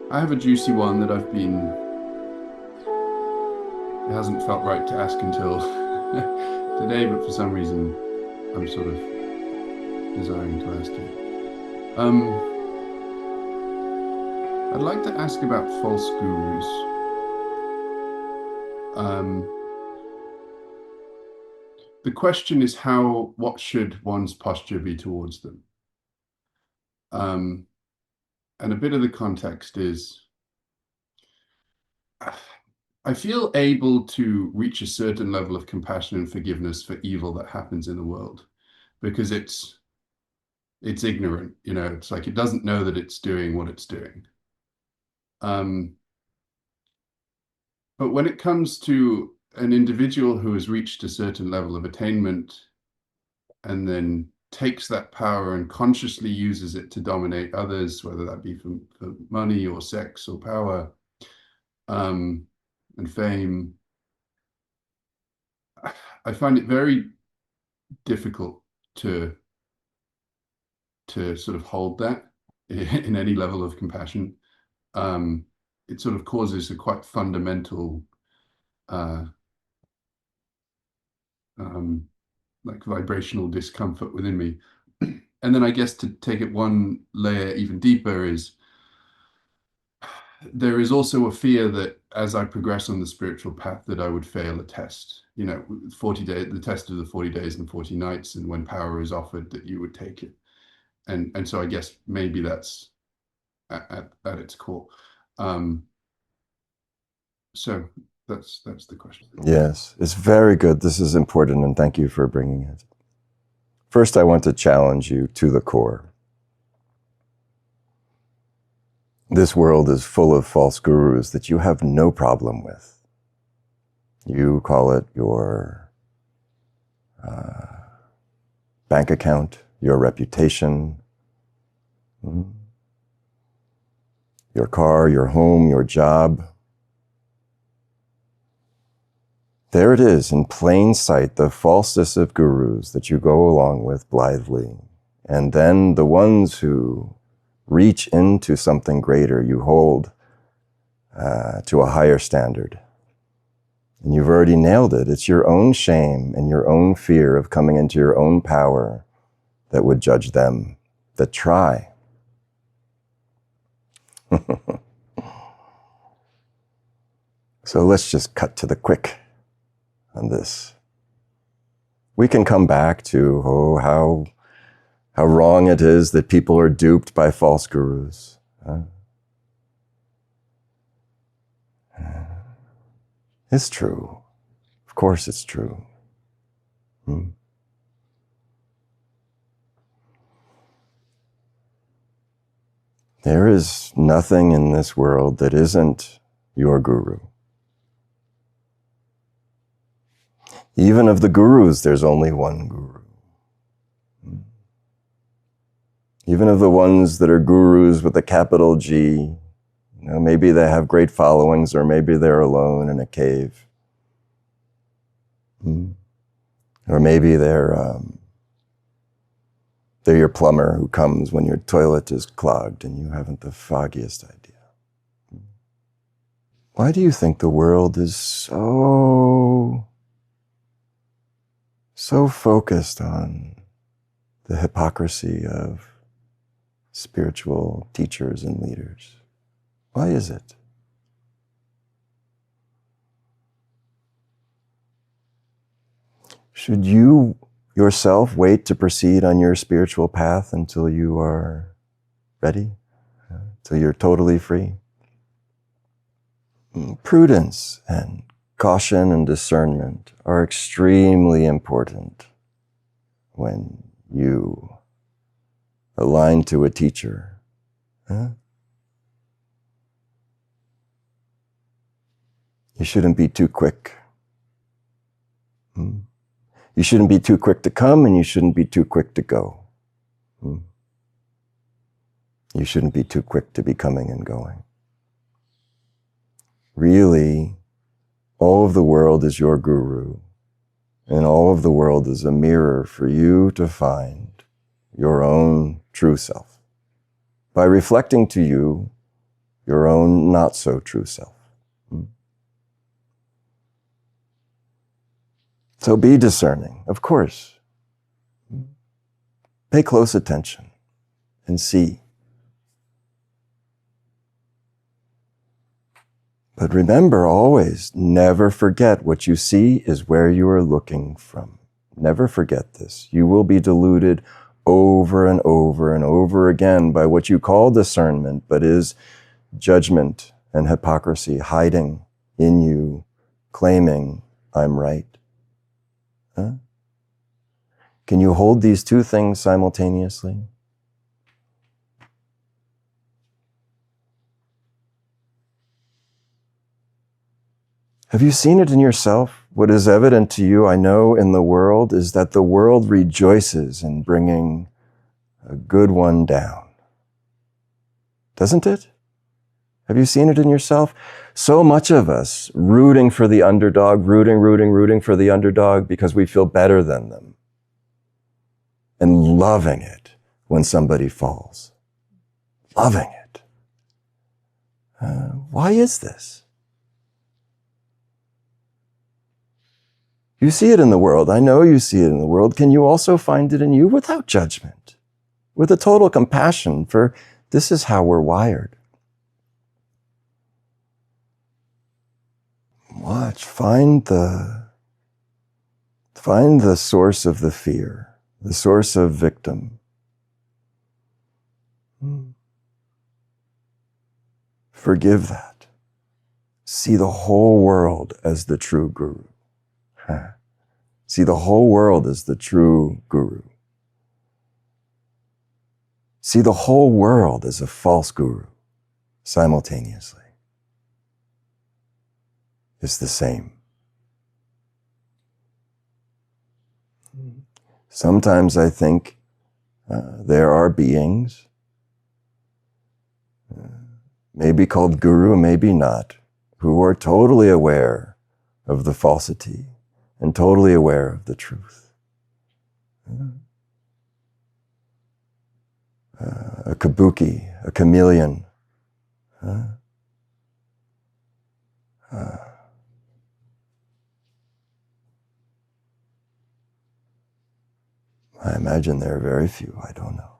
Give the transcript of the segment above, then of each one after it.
I have a juicy one that it hasn't felt right to ask until today, but for some reason I'm sort of desiring to ask it. I'd like to ask about false gurus. Um, the question is what should one's posture be towards them? Um, and a bit of the context is, I feel able to reach a certain level of compassion and forgiveness for evil that happens in the world because it's ignorant, it's like it doesn't know that it's doing what it's doing. But when it comes to an individual who has reached a certain level of attainment and then takes that power and consciously uses it to dominate others, whether that be for money or sex or power, and fame, I find it very difficult to sort of hold that in any level of compassion. It sort of causes a quite fundamental like vibrational discomfort within me. And then I guess to take it one layer even deeper is there is also a fear that as I progress on the spiritual path that I would fail a test. 40 days, the test of the 40 days and 40 nights, and when power is offered that you would take it. And so I guess maybe that's at its core. So that's the question. Yes, it's very good. This is important, and thank you for bringing it. First, I want to challenge you to the core. This world is full of false gurus that you have no problem with. You call it your bank account, your reputation, your car, your home, your job. There it is, in plain sight, the falseness of gurus that you go along with blithely. And then the ones who reach into something greater, you hold to a higher standard. And you've already nailed it. It's your own shame and your own fear of coming into your own power that would judge them that try. So let's just cut to the quick on this. We can come back to, how wrong it is that people are duped by false gurus. It's true. Of course it's true. There is nothing in this world that isn't your guru. Even of the gurus, there's only one guru. Even of the ones that are gurus with a capital G, maybe they have great followings, or maybe they're alone in a cave. Or maybe they're your plumber who comes when your toilet is clogged and you haven't the foggiest idea. Why do you think the world is so focused on the hypocrisy of spiritual teachers and leaders? Why is it? Should you yourself wait to proceed on your spiritual path until you are ready, until you're totally free? Prudence and caution and discernment are extremely important when you align to a teacher. You shouldn't be too quick. You shouldn't be too quick to come, and you shouldn't be too quick to go. You shouldn't be too quick to be coming and going. Really, all of the world is your guru, and all of the world is a mirror for you to find your own true self. By reflecting to you your own not-so-true self. So be discerning, of course. Pay close attention and see. But remember always, never forget what you see is where you are looking from. Never forget this. You will be deluded over and over and over again by what you call discernment, but is judgment and hypocrisy hiding in you, claiming, I'm right. Huh? Can you hold these two things simultaneously? Have you seen it in yourself? What is evident to you, I know, in the world is that the world rejoices in bringing a good one down. Doesn't it? Have you seen it in yourself? So much of us rooting for the underdog, rooting for the underdog because we feel better than them. And loving it when somebody falls. Loving it. Why is this? You see it in the world. I know you see it in the world. Can you also find it in you without judgment? With a total compassion, for this is how we're wired. Watch, find the source of the fear, the source of victim. Forgive that. See the whole world as the true guru. See the whole world as the true guru. See the whole world as a false guru simultaneously. It's the same. Sometimes I think there are beings, maybe called guru, maybe not, who are totally aware of the falsity and totally aware of the truth. A kabuki, a chameleon. I imagine there are very few, I don't know.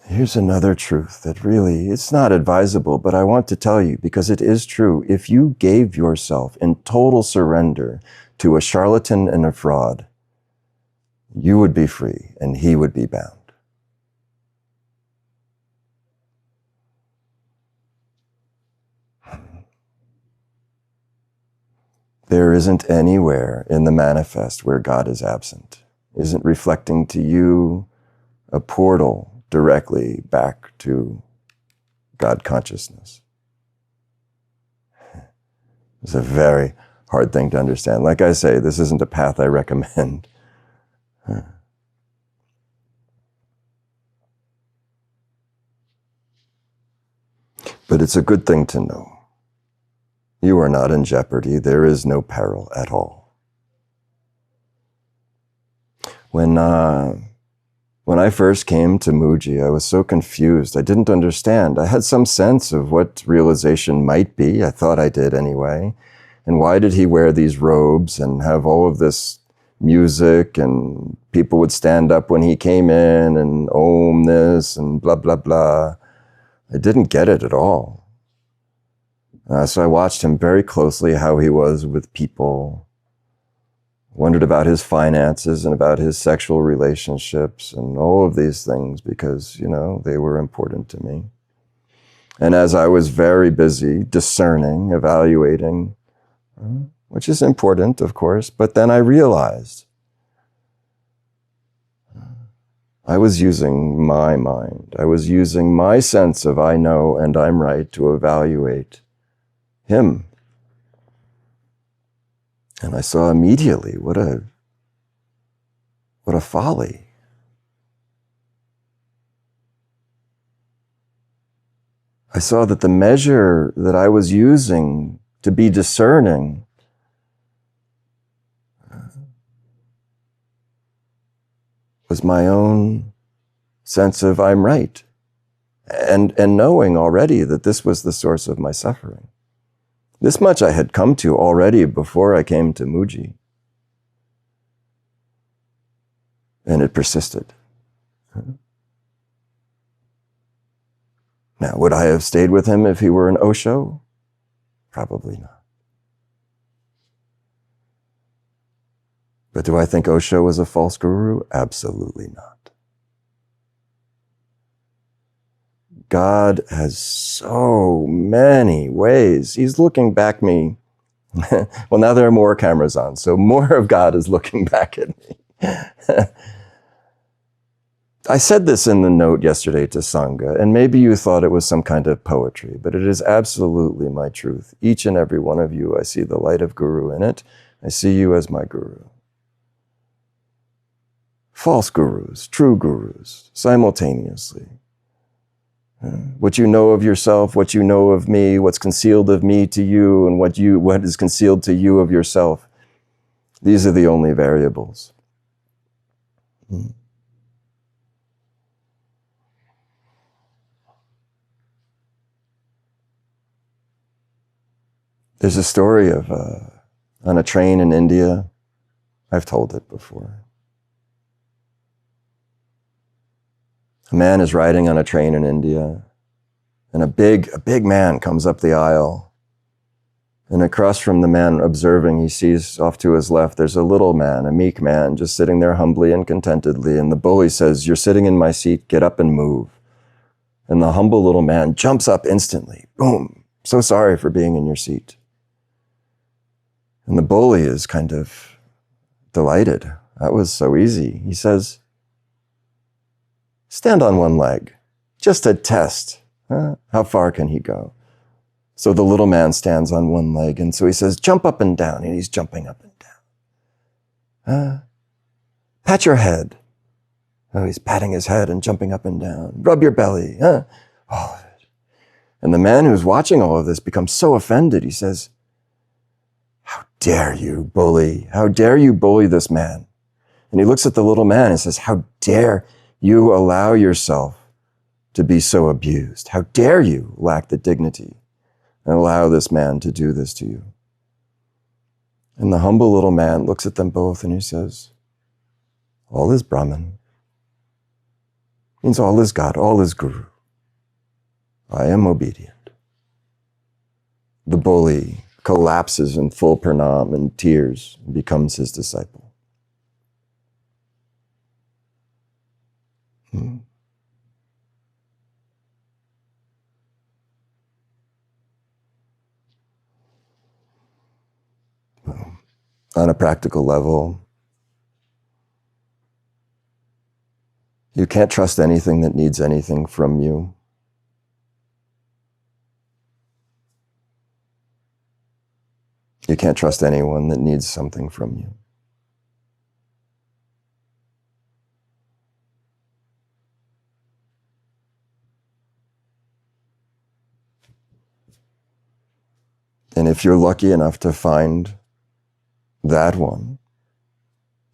Here's another truth that really, it's not advisable, but I want to tell you because it is true. If you gave yourself in total surrender to a charlatan and a fraud, you would be free and he would be bound. There isn't anywhere in the manifest where God is absent, isn't reflecting to you a portal directly back to God consciousness. It's a very hard thing to understand. Like I say, this isn't a path I recommend. But it's a good thing to know. You are not in jeopardy. There is no peril at all. When I first came to Mooji, I was so confused. I didn't understand. I had some sense of what realization might be. I thought I did anyway. And why did he wear these robes and have all of this music, and people would stand up when he came in and om this and blah, blah, blah. I didn't get it at all. So I watched him very closely, how he was with people, wondered about his finances and about his sexual relationships and all of these things because, they were important to me. And as I was very busy discerning, evaluating, which is important, of course, but then I realized I was using my mind. I was using my sense of I know and I'm right to evaluate him. And I saw immediately what a folly. I saw that the measure that I was using to be discerning was my own sense of I'm right, and knowing already that this was the source of my suffering. This much I had come to already before I came to Mooji. And it persisted. Now, would I have stayed with him if he were an Osho? Probably not. But do I think Osho was a false guru? Absolutely not. God has so many ways. He's looking back me. Well, now there are more cameras on, so more of God is looking back at me. I said this in the note yesterday to Sangha, and maybe you thought it was some kind of poetry, but it is absolutely my truth. Each and every one of you, I see the light of Guru in it. I see you as my Guru. False gurus, true gurus, simultaneously. What you know of yourself, what you know of me, what's concealed of me to you, and what is concealed to you of yourself. These are the only variables. There's a story of on a train in India. I've told it before. A man is riding on a train in India, and a big man comes up the aisle. And across from the man observing, he sees off to his left, there's a little man, a meek man, just sitting there humbly and contentedly. And the bully says, "You're sitting in my seat, get up and move." And the humble little man jumps up instantly. Boom, so sorry for being in your seat. And the bully is kind of delighted. That was so easy. He says, "Stand on one leg, just to test. How far can he go?" So the little man stands on one leg, and so he says, "Jump up and down," and he's jumping up and down. Pat your head. Oh, he's patting his head and jumping up and down. Rub your belly. All of it. And the man who's watching all of this becomes so offended. He says, "How dare you, bully? How dare you bully this man?" And he looks at the little man and says, "How dare you allow yourself to be so abused? How dare you lack the dignity and allow this man to do this to you?" And the humble little man looks at them both and he says, "All is Brahman. Means all is God, all is Guru. I am obedient." The bully collapses in full pranam and tears and becomes his disciple. On a practical level, you can't trust anything that needs anything from you. You can't trust anyone that needs something from you. And if you're lucky enough to find that one,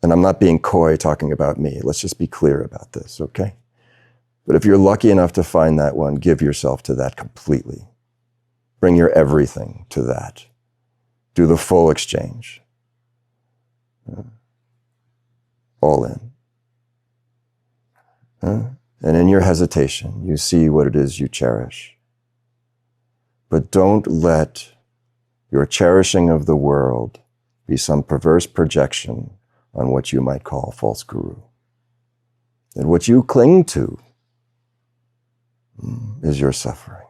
and I'm not being coy talking about me, let's just be clear about this, okay? But if you're lucky enough to find that one, give yourself to that completely. Bring your everything to that. Do the full exchange. All in. And in your hesitation, you see what it is you cherish. But don't let your cherishing of the world be some perverse projection on what you might call false guru. And what you cling to is your suffering.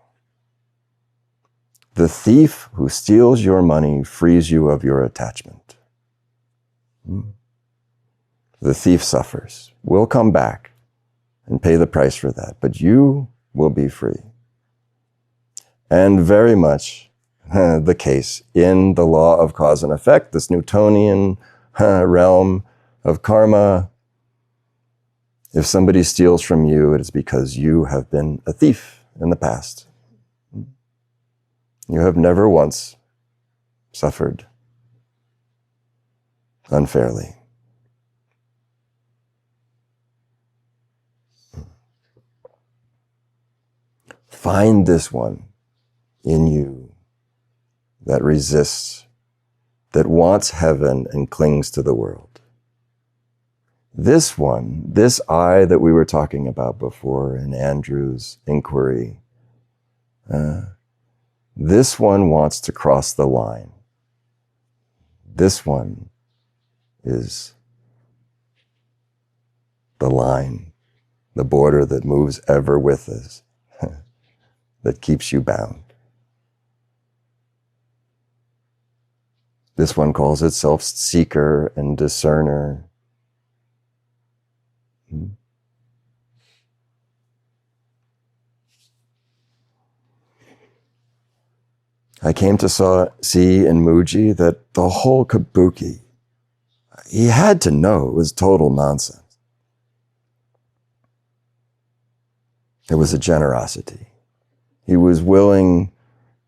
The thief who steals your money frees you of your attachment. The thief suffers, will come back and pay the price for that, but you will be free. And very much the case in the law of cause and effect, this Newtonian realm of karma. If somebody steals from you, it is because you have been a thief in the past. You have never once suffered. unfairly. Find this one in you that resists, that wants heaven and clings to the world. This one, this I that we were talking about before in Andrew's inquiry, this one wants to cross the line. This one is the line, the border that moves ever with us, that keeps you bound. This one calls itself seeker and discerner. I came to see in Mooji that the whole kabuki, he had to know it was total nonsense. It was a generosity. He was willing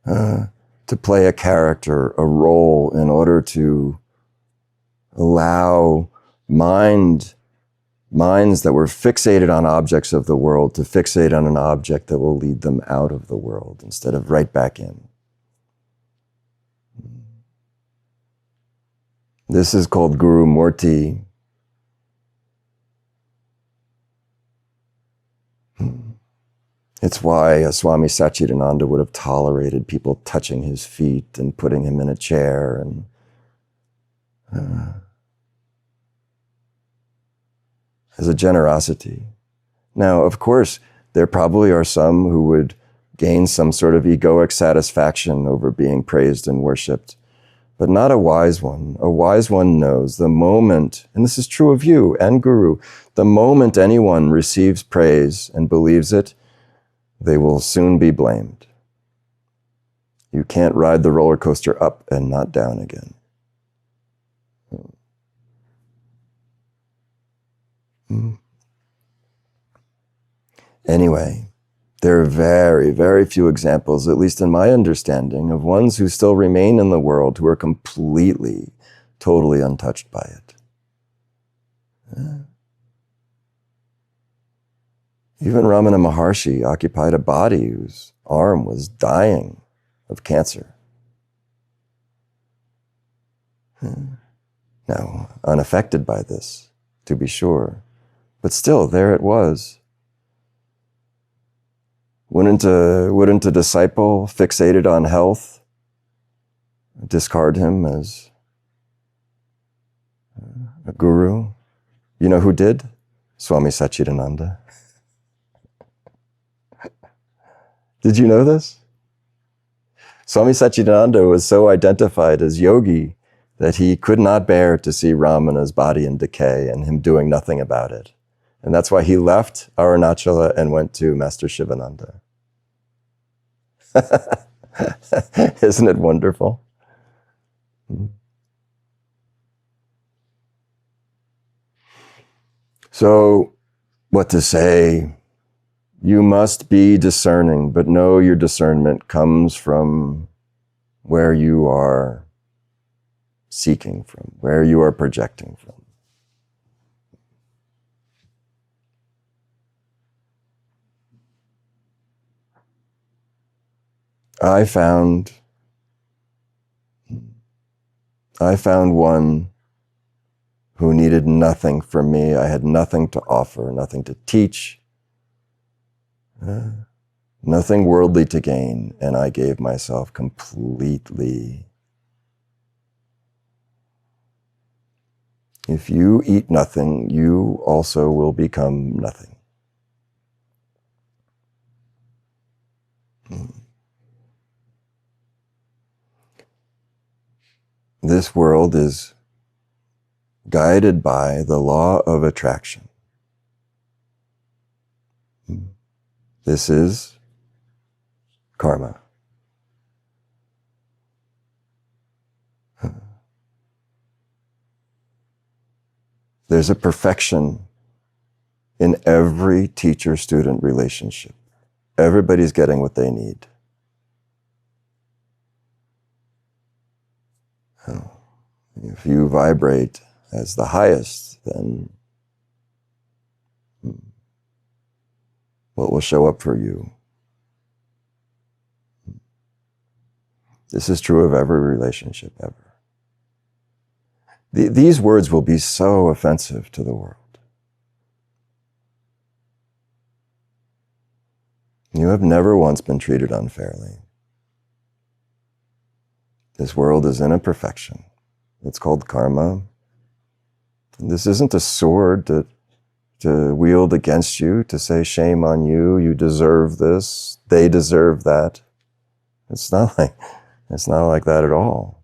to play a character, a role, in order to allow minds that were fixated on objects of the world to fixate on an object that will lead them out of the world instead of right back in. This is called Guru Murti. It's why Swami Satchidananda would have tolerated people touching his feet and putting him in a chair. And as a generosity. Now, of course, there probably are some who would gain some sort of egoic satisfaction over being praised and worshipped, but not a wise one. A wise one knows the moment, and this is true of you and Guru, the moment anyone receives praise and believes it, they will soon be blamed. You can't ride the roller coaster up and not down again. Anyway, there are very, very few examples, at least in my understanding, of ones who still remain in the world who are completely, totally untouched by it. Even Ramana Maharshi occupied a body whose arm was dying of cancer. Now, unaffected by this, to be sure, but still, there it was. Wouldn't a disciple fixated on health discard him as a guru? You know who did? Swami Satchidananda. Did you know this? Swami Satchidananda was so identified as yogi that he could not bear to see Ramana's body in decay and him doing nothing about it. And that's why he left Arunachala and went to Master Shivananda. Isn't it wonderful? So, what to say? You must be discerning, but know your discernment comes from where you are seeking from, where you are projecting from. I found one who needed nothing from me. I had nothing to offer, nothing to teach, nothing worldly to gain, and I gave myself completely. If you eat nothing, you also will become nothing. This world is guided by the law of attraction. This is karma. There's a perfection in every teacher-student relationship. Everybody's getting what they need. If you vibrate as the highest, then what will show up for you? This is true of every relationship ever. These words will be so offensive to the world. You have never once been treated unfairly. This world is in imperfection. It's called karma. This isn't a sword to wield against you, to say, shame on you, you deserve this, they deserve that. It's not like that at all.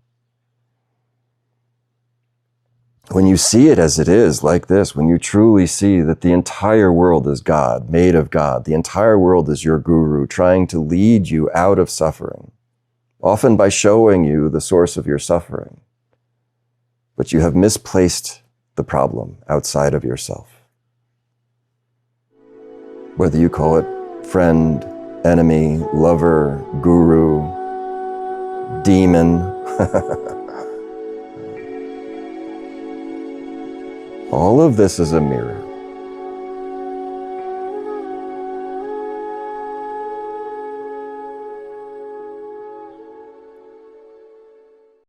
When you see it as it is, like this, when you truly see that the entire world is God, made of God, the entire world is your guru, trying to lead you out of suffering, often by showing you the source of your suffering. But you have misplaced the problem outside of yourself. Whether you call it friend, enemy, lover, guru, demon, all of this is a mirror.